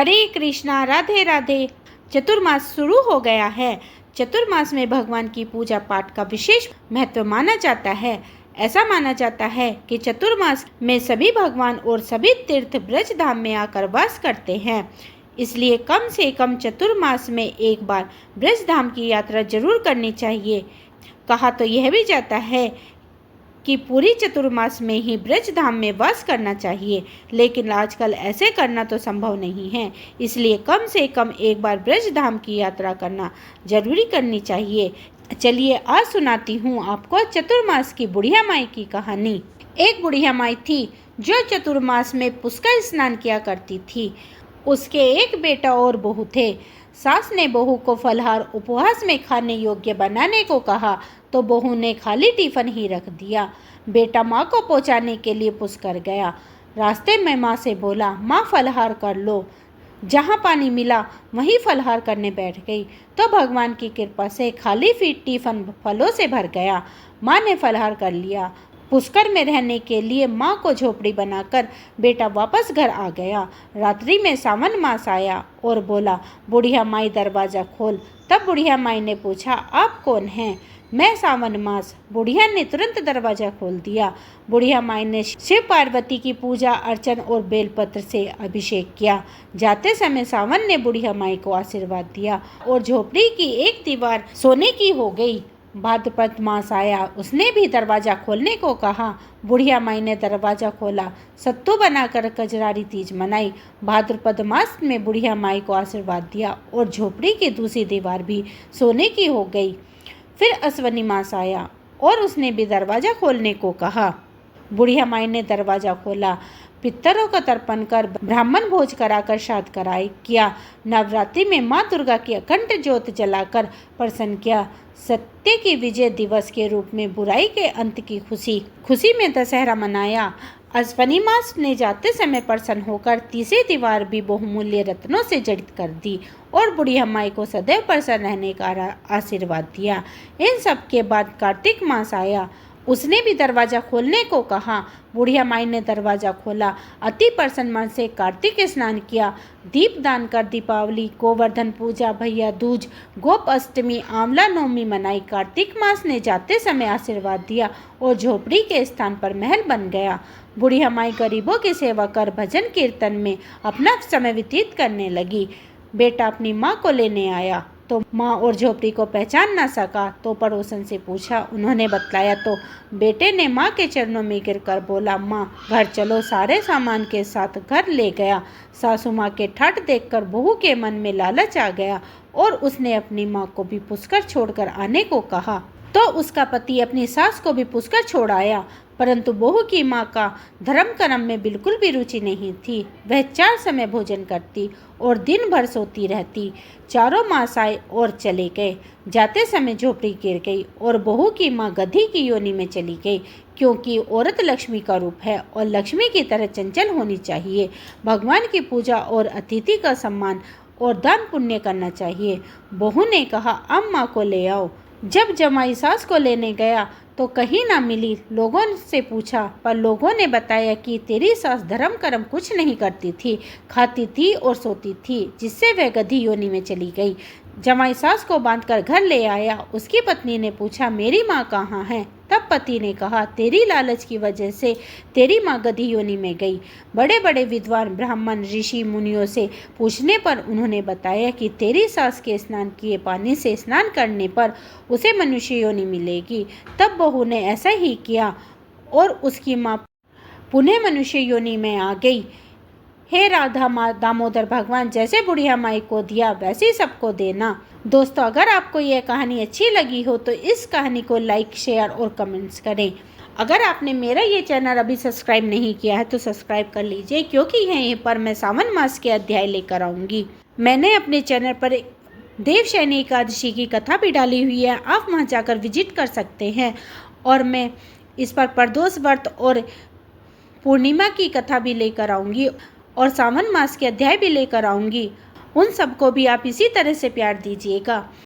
हरे कृष्णा, राधे राधे। चतुर्मास शुरू हो गया है। चतुर्मास में भगवान की पूजा पाठ का विशेष महत्व माना जाता है। ऐसा माना जाता है कि चतुर्मास में सभी भगवान और सभी तीर्थ ब्रज धाम में आकर वास करते हैं। इसलिए कम से कम चतुर्मास में एक बार ब्रज धाम की यात्रा जरूर करनी चाहिए। कहा तो यह भी जाता है कि पूरी चतुर्मास में ही ब्रज धाम में वास करना चाहिए, लेकिन आजकल ऐसे करना तो संभव नहीं है। इसलिए कम से कम एक बार ब्रज धाम की यात्रा करना जरूरी करनी चाहिए। चलिए आज सुनाती हूँ आपको चतुर्मास की बुढ़िया माई की कहानी। एक बुढ़िया माई थी जो चतुर्मास में पुष्कर स्नान किया करती थी। उसके एक बेटा और बहू थे। सास ने बहू को फलाहार उपवास में खाने योग्य बनाने को कहा तो बहू ने खाली टिफिन ही रख दिया। बेटा माँ को पहुँचाने के लिए पुष्कर गया। रास्ते में माँ से बोला, माँ फलाहार कर लो। जहाँ पानी मिला वहीं फलाहार करने बैठ गई तो भगवान की कृपा से खाली टिफिन फलों से भर गया। माँ ने फलाहार कर लिया। पुष्कर में रहने के लिए माँ को झोपड़ी बनाकर बेटा वापस घर आ गया। रात्रि में सावन मास आया और बोला, बुढ़िया माई दरवाज़ा खोल। तब बुढ़िया माई ने पूछा, आप कौन हैं? मैं सावन मास। बुढ़िया ने तुरंत दरवाज़ा खोल दिया। बुढ़िया माई ने शिव पार्वती की पूजा अर्चन और बेलपत्र से अभिषेक किया। जाते समय सावन ने बुढ़िया माई को आशीर्वाद दिया और झोपड़ी की एक दीवार सोने की हो गई। भाद्रपद मास आया, उसने भी दरवाज़ा खोलने को कहा। बुढ़िया माई ने दरवाज़ा खोला। सत्तू बनाकर कजरारी तीज मनाई। भाद्रपद मास में बुढ़िया माई को आशीर्वाद दिया और झोपड़ी की दूसरी दीवार भी सोने की हो गई। फिर अश्वनी मास आया और उसने भी दरवाज़ा खोलने को कहा। बुढ़िया माई ने दरवाज़ा खोला। पितरों का तर्पण कर ब्राह्मण भोज कराकर श्राद्ध कराई किया। नवरात्रि में माँ दुर्गा की अखंड ज्योत जलाकर प्रसन्न किया। सत्य की विजय दिवस के रूप में बुराई के अंत की खुशी में दशहरा मनाया। अश्वनी मास ने जाते समय प्रसन्न होकर तीसरी दीवार भी बहुमूल्य रत्नों से जड़ित कर दी और बुढ़िया माई को सदैव प्रसन्न रहने का आशीर्वाद दिया। इन सब के बाद कार्तिक मास आया। उसने भी दरवाज़ा खोलने को कहा। बुढ़िया माई ने दरवाज़ा खोला। अति प्रसन्न मन से कार्तिक स्नान किया। दीप दान कर दीपावली, गोवर्धन पूजा, भैया दूज, गोप अष्टमी, आंवला नवमी मनाई। कार्तिक मास ने जाते समय आशीर्वाद दिया और झोपड़ी के स्थान पर महल बन गया। बुढ़िया माई गरीबों की सेवा कर भजन कीर्तन में अपना समय व्यतीत करने लगी। बेटा अपनी माँ को लेने आया तो माँ और झोपड़ी को पहचान न सका तो पड़ोसन से पूछा। उन्होंने बतलाया तो बेटे ने माँ के चरणों में गिरकर बोला, माँ घर चलो। सारे सामान के साथ घर ले गया। सासू माँ के ठाठ देखकर बहू के मन में लालच आ गया और उसने अपनी माँ को भी पुष्कर छोड़कर आने को कहा तो उसका पति अपनी सास को भी पुष्कर छोड़ आया। परंतु बहू की माँ का धर्म कर्म में बिल्कुल भी रुचि नहीं थी। वह 4 समय भोजन करती और दिन भर सोती रहती। चारों मास आए और चले गए। जाते समय झोपड़ी गिर गई और बहू की माँ गधी की योनि में चली गई, क्योंकि औरत लक्ष्मी का रूप है और लक्ष्मी की तरह चंचल होनी चाहिए। भगवान की पूजा और अतिथि का सम्मान और दान पुण्य करना चाहिए। बहू ने कहा, अब माँ को ले आओ। जब जमाई सास को लेने गया तो कहीं ना मिली। लोगों से पूछा पर लोगों ने बताया कि तेरी सास धर्म कर्म कुछ नहीं करती थी, खाती थी और सोती थी, जिससे वह गधी योनि में चली गई। जमाई सास को बांधकर घर ले आया। उसकी पत्नी ने पूछा, मेरी माँ कहाँ है? तब पति ने कहा, तेरी लालच की वजह से तेरी माँ गधी योनि में गई। बड़े बड़े विद्वान ब्राह्मण ऋषि मुनियों से पूछने पर उन्होंने बताया कि तेरी सास के स्नान किए पानी से स्नान करने पर उसे मनुष्य योनि मिलेगी। तब बहू ने ऐसा ही किया और उसकी माँ पुनः मनुष्य योनि में आ गई। हे राधा दामोदर भगवान, जैसे बुढ़िया माई को दिया वैसे ही सबको देना। दोस्तों, अगर आपको यह कहानी अच्छी लगी हो तो इस कहानी को लाइक, शेयर और कमेंट्स करें। अगर आपने मेरा ये चैनल अभी सब्सक्राइब नहीं किया है तो सब्सक्राइब कर लीजिए, क्योंकि यहीं पर मैं सावन मास के अध्याय लेकर आऊँगी। मैंने अपने चैनल पर देवशयनी एकादशी की कथा भी डाली हुई है, आप वहाँ जाकर विजिट कर सकते हैं। और मैं इस पर प्रदोष व्रत और पूर्णिमा की कथा भी लेकर आऊँगी और सावन मास के अध्याय भी लेकर आऊँगी। उन सबको भी आप इसी तरह से प्यार दीजिएगा।